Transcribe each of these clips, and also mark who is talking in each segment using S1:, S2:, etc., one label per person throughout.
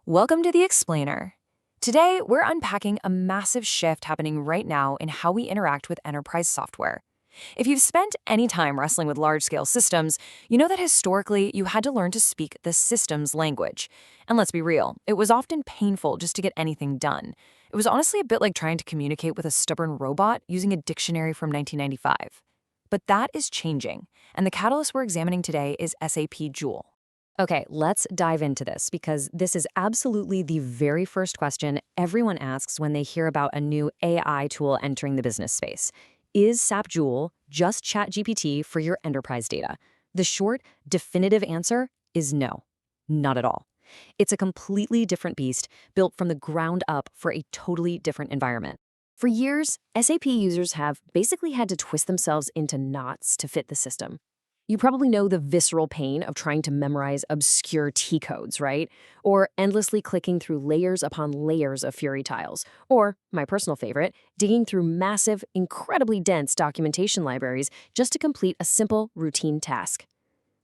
S1: Welcome to The Explainer. Today, we're unpacking a massive shift happening right now in how we interact with enterprise software. If you've spent any time wrestling with large-scale systems, you know that historically you had to learn to speak the system's language. And let's be real, it was often painful just to get anything done. It was honestly a bit like trying to communicate with a stubborn robot using a dictionary from 1995. But that is changing, and the catalyst we're examining today is SAP Joule.
S2: Okay, let's dive into this because this is absolutely the very first question everyone asks when they hear about a new AI tool entering the business space. Is SAP Joule just ChatGPT for your enterprise data? The short, definitive answer is no, not at all. It's a completely different beast built from the ground up for a totally different environment. For years, SAP users have basically had to twist themselves into knots to fit the system. You probably know the visceral pain of trying to memorize obscure T-codes, right? Or endlessly clicking through layers upon layers of Fury tiles. Or, my personal favorite, digging through massive, incredibly dense documentation libraries just to complete a simple, routine task.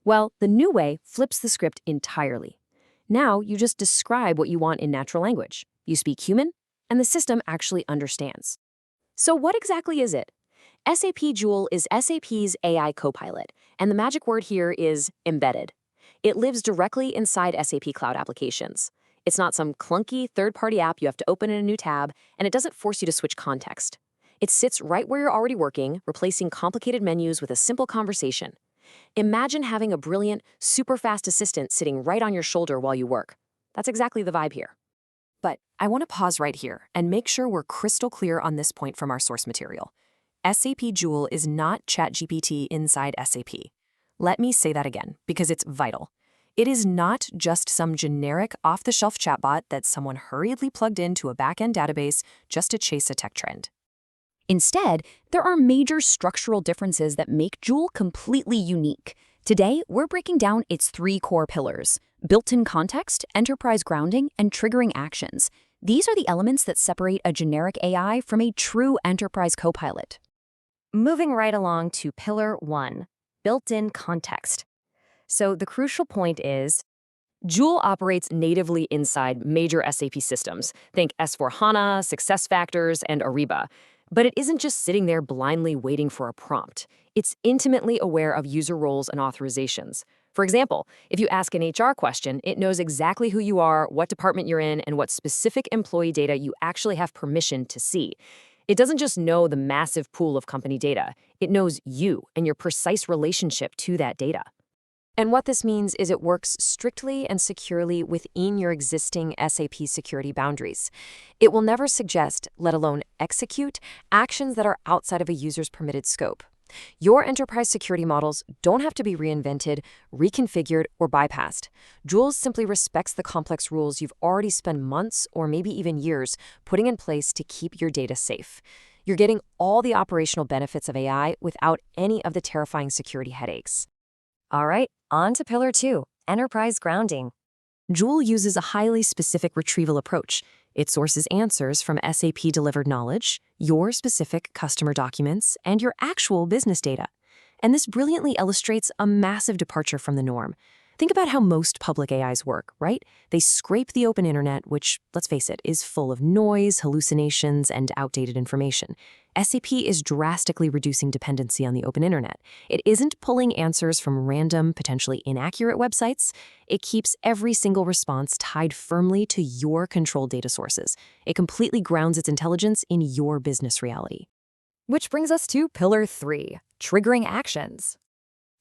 S2: Well, the new way flips the script entirely. Now, you just describe what you want in natural language. You speak human, and the system actually understands. So what exactly is it? SAP Joule is SAP's AI Copilot, and the magic word here is embedded. It lives directly inside SAP Cloud applications. It's not some clunky third-party app you have to open in a new tab, and it doesn't force you to switch context. It sits right where you're already working, replacing complicated menus with a simple conversation. Imagine having a brilliant, super-fast assistant sitting right on your shoulder while you work. That's exactly the vibe here.
S1: But I want to pause right here and make sure we're crystal clear on this point from our source material. SAP Joule is not ChatGPT inside SAP. Let me say that again, because it's vital. It is not just some generic off-the-shelf chatbot that someone hurriedly plugged into a back-end database just to chase a tech trend.
S2: Instead, there are major structural differences that make Joule completely unique. Today, we're breaking down its three core pillars: built-in context, enterprise grounding, and triggering actions. These are the elements that separate a generic AI from a true enterprise copilot. Moving right along to Pillar 1, built-in context. So the crucial point is, Joule operates natively inside major SAP systems. Think S/4HANA, SuccessFactors, and Ariba. But it isn't just sitting there blindly waiting for a prompt. It's intimately aware of user roles and authorizations. For example, if you ask an HR question, it knows exactly who you are, what department you're in, and what specific employee data you actually have permission to see. It doesn't just know the massive pool of company data. It knows you and your precise relationship to that data. And what this means is it works strictly and securely within your existing SAP security boundaries. It will never suggest, let alone execute, actions that are outside of a user's permitted scope. Your enterprise security models don't have to be reinvented, reconfigured, or bypassed. Joule simply respects the complex rules you've already spent months or maybe even years putting in place to keep your data safe. You're getting all the operational benefits of AI without any of the terrifying security headaches.
S3: All right, on to Pillar 2, enterprise grounding.
S1: Joule uses a highly specific retrieval approach. It sources answers from SAP-delivered knowledge, your specific customer documents, and your actual business data. And this brilliantly illustrates a massive departure from the norm. Think about how most public AIs work, right? They scrape the open internet, which, let's face it, is full of noise, hallucinations, and outdated information. SAP is drastically reducing dependency on the open internet. It isn't pulling answers from random, potentially inaccurate websites. It keeps every single response tied firmly to your controlled data sources. It completely grounds its intelligence in your business reality.
S3: Which brings us to Pillar 3, triggering actions.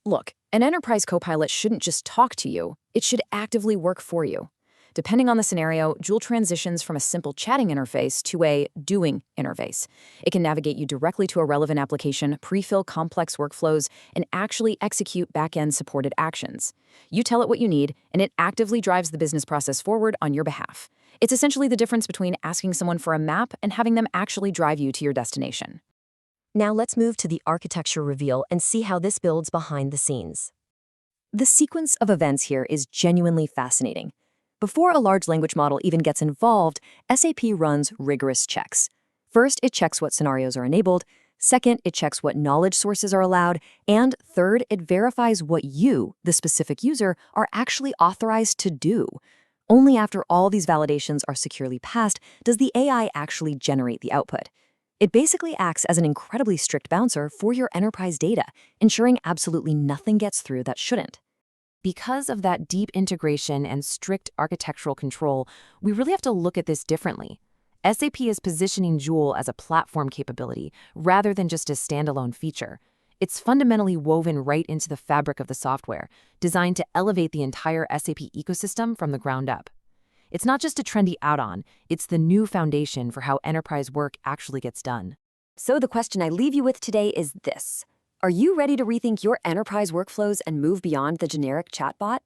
S2: Look, an enterprise copilot shouldn't just talk to you, it should actively work for you. Depending on the scenario, Joule transitions from a simple chatting interface to a doing interface. It can navigate you directly to a relevant application, pre-fill complex workflows, and actually execute back-end supported actions. You tell it what you need, and it actively drives the business process forward on your behalf. It's essentially the difference between asking someone for a map and having them actually drive you to your destination.
S3: Now let's move to the architecture reveal and see how this builds behind the scenes.
S2: The sequence of events here is genuinely fascinating. Before a large language model even gets involved, SAP runs rigorous checks. First, it checks what scenarios are enabled. Second, it checks what knowledge sources are allowed. And third, it verifies what you, the specific user, are actually authorized to do.
S1: Only after all these validations are securely passed does the AI actually generate the output. It basically acts as an incredibly strict bouncer for your enterprise data, ensuring absolutely nothing gets through that shouldn't. Because of that deep integration and strict architectural control, we really have to look at this differently. SAP is positioning Joule as a platform capability rather than just a standalone feature. It's fundamentally woven right into the fabric of the software, designed to elevate the entire SAP ecosystem from the ground up. It's not just a trendy add-on, it's the new foundation for how enterprise work actually gets done.
S2: So the question I leave you with today is this. Are you ready to rethink your enterprise workflows and move beyond the generic chatbot?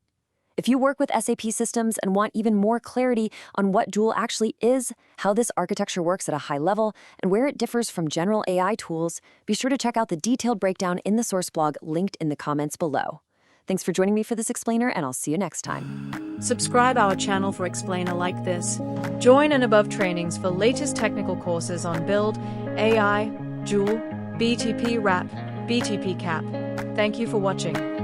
S2: If you work with SAP systems and want even more clarity on what Joule actually is, how this architecture works at a high level, and where it differs from general AI tools, be sure to check out the detailed breakdown in the source blog linked in the comments below. Thanks for joining me for this explainer, and I'll see you next time.
S4: Subscribe our channel for explainer like this. Join Anubhav trainings for latest technical courses on Build, AI, Joule, BTP Wrap, BTP Cap. Thank you for watching.